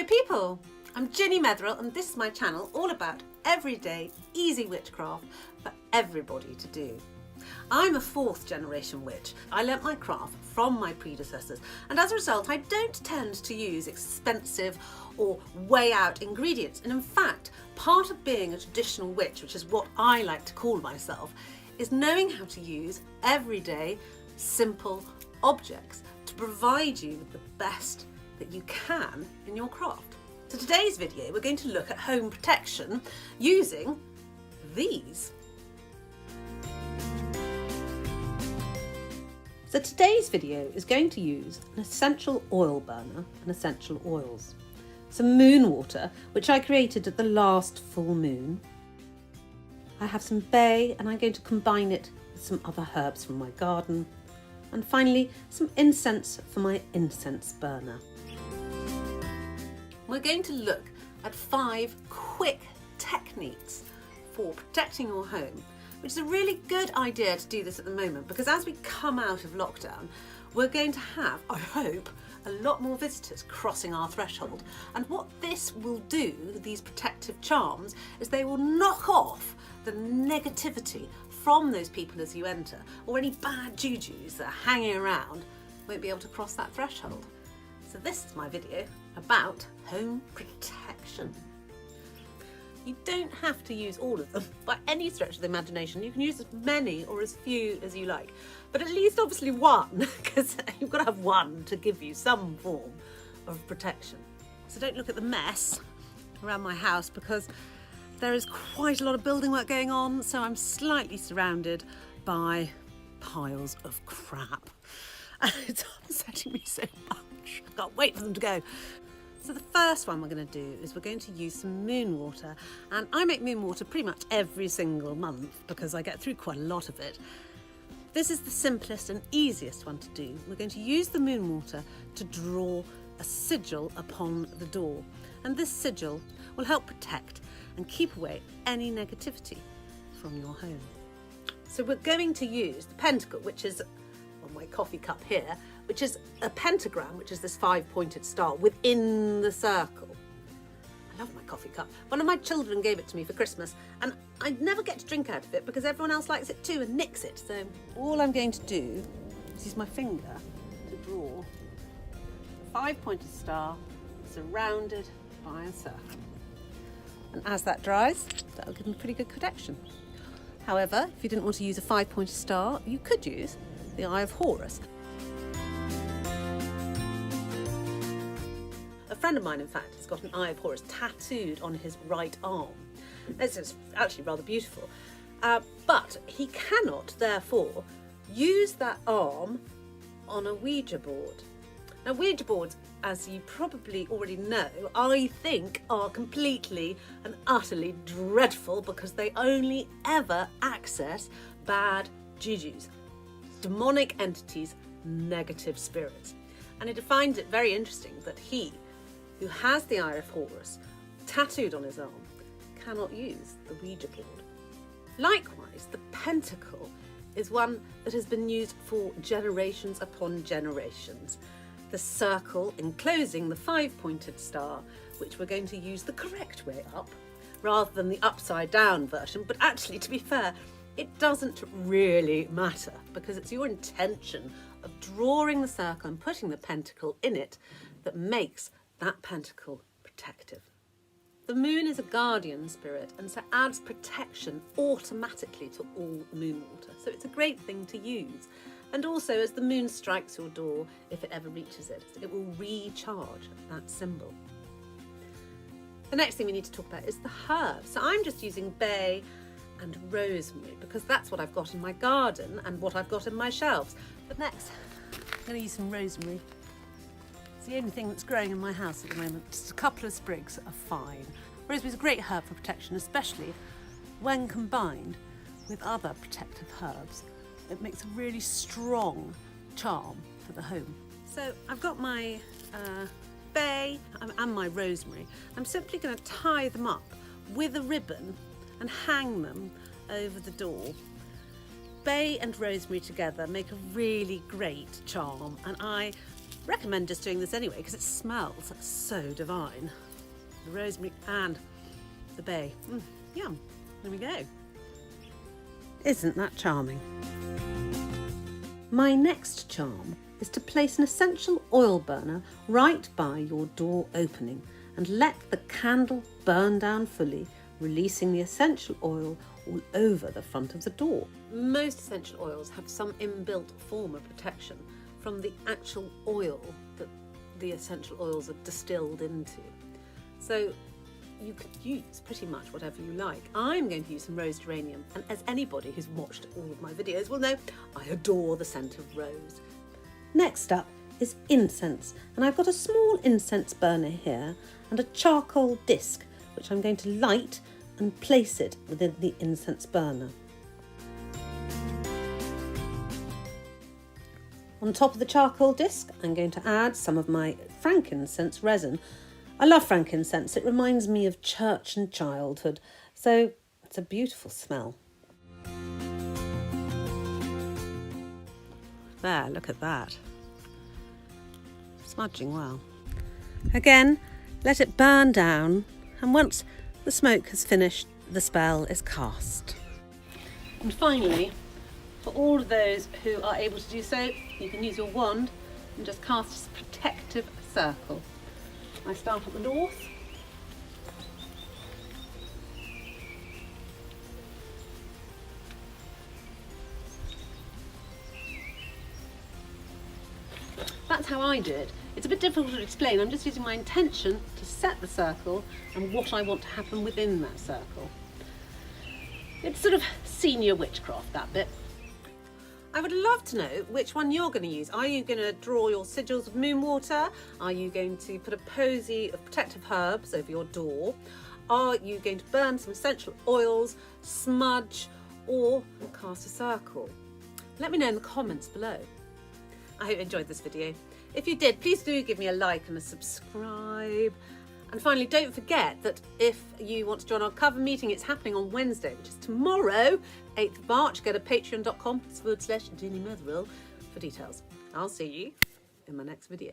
Hello people, I'm Ginny Metherill and this is my channel all about everyday, easy witchcraft for everybody to do. I'm a 4th generation witch. I learnt my craft from my predecessors and as a result I don't tend to use expensive or way out ingredients, and in fact part of being a traditional witch, which is what I like to call myself, is knowing how to use everyday, simple objects to provide you with the best that you can in your craft. So today's video we're going to look at home protection using these. So today's video is going to use an essential oil burner and essential oils. Some moon water, which I created at the last full moon. I have some bay and I'm going to combine it with some other herbs from my garden. And finally, some incense for my incense burner. We're going to look at 5 quick techniques for protecting your home, which is a really good idea to do this at the moment because as we come out of lockdown, we're going to have, I hope, a lot more visitors crossing our threshold. And what this will do, these protective charms, is they will knock off the negativity from those people as you enter, or any bad jujus that are hanging around won't be able to cross that threshold. So this is my video about home protection. You don't have to use all of them by any stretch of the imagination. You can use as many or as few as you like, but at least obviously one, because you've got to have one to give you some form of protection. So don't look at the mess around my house because there is quite a lot of building work going on, so I'm slightly surrounded by piles of crap. And it's upsetting me so much. I can't wait for them to go. So the first one we're going to do is we're going to use some moon water, and I make moon water pretty much every single month because I get through quite a lot of it. This is the simplest and easiest one to do. We're going to use the moon water to draw a sigil upon the door, and this sigil will help protect and keep away any negativity from your home. So we're going to use the pentacle, which is on my coffee cup here, which is a pentagram, which is this 5-pointed star within the circle. I love my coffee cup. One of my children gave it to me for Christmas and I never get to drink out of it because everyone else likes it too and nicks it. So all I'm going to do is use my finger to draw a 5-pointed star surrounded by a circle. And as that dries, that'll give me pretty good protection. However, if you didn't want to use a 5-pointed star, you could use the Eye of Horus. A friend of mine, in fact, has got an Eye of Horus tattooed on his right arm. This is actually rather beautiful. But he cannot, therefore, use that arm on a Ouija board. Now, Ouija boards, as you probably already know, I think are completely and utterly dreadful because they only ever access bad jujus, demonic entities, negative spirits. And it finds it very interesting that he, who has the Eye of Horus tattooed on his arm, cannot use the Ouija board. Likewise, the pentacle is one that has been used for generations upon generations. The circle enclosing the 5-pointed star, which we're going to use the correct way up, rather than the upside down version. But actually, to be fair, it doesn't really matter because it's your intention of drawing the circle and putting the pentacle in it that makes that pentacle protective. The moon is a guardian spirit and so adds protection automatically to all moon water. So it's a great thing to use. And also as the moon strikes your door, if it ever reaches it, it will recharge that symbol. The next thing we need to talk about is the herbs. So I'm just using bay and rosemary because that's what I've got in my garden and what I've got in my shelves. But next, I'm going to use some rosemary. It's the only thing that's growing in my house at the moment. Just a couple of sprigs are fine. Rosemary is a great herb for protection, especially when combined with other protective herbs. It makes a really strong charm for the home. So I've got my bay and my rosemary. I'm simply going to tie them up with a ribbon and hang them over the door. Bay and rosemary together make a really great charm, and I recommend just doing this anyway because it smells so divine. The rosemary and the bay. Yum. There we go. Isn't that charming? My next charm is to place an essential oil burner right by your door opening and let the candle burn down fully, releasing the essential oil all over the front of the door. Most essential oils have some inbuilt form of protection from the actual oil that the essential oils are distilled into. So you could use pretty much whatever you like. I'm going to use some rose geranium, and as anybody who's watched all of my videos will know, I adore the scent of rose. Next up is incense, and I've got a small incense burner here and a charcoal disc which I'm going to light and place it within the incense burner. On top of the charcoal disc, I'm going to add some of my frankincense resin. I love frankincense, it reminds me of church and childhood, so it's a beautiful smell. There, look at that. Smudging well. Again, let it burn down, and once the smoke has finished, the spell is cast. And finally, for all of those who are able to do so, you can use your wand and just cast a protective circle. I start at the north. That's how I do it. It's a bit difficult to explain. I'm just using my intention to set the circle and what I want to happen within that circle. It's sort of senior witchcraft, that bit. I would love to know which one you're going to use. Are you going to draw your sigils of moon water? Are you going to put a posy of protective herbs over your door? Are you going to burn some essential oils, smudge, or cast a circle? Let me know in the comments below. I hope you enjoyed this video. If you did, please do give me a like and a subscribe. And finally, don't forget that if you want to join our cover meeting, it's happening on Wednesday, which is tomorrow, 8th of March. Go to patreon.com/Ginny Motherwell for details. I'll see you in my next video.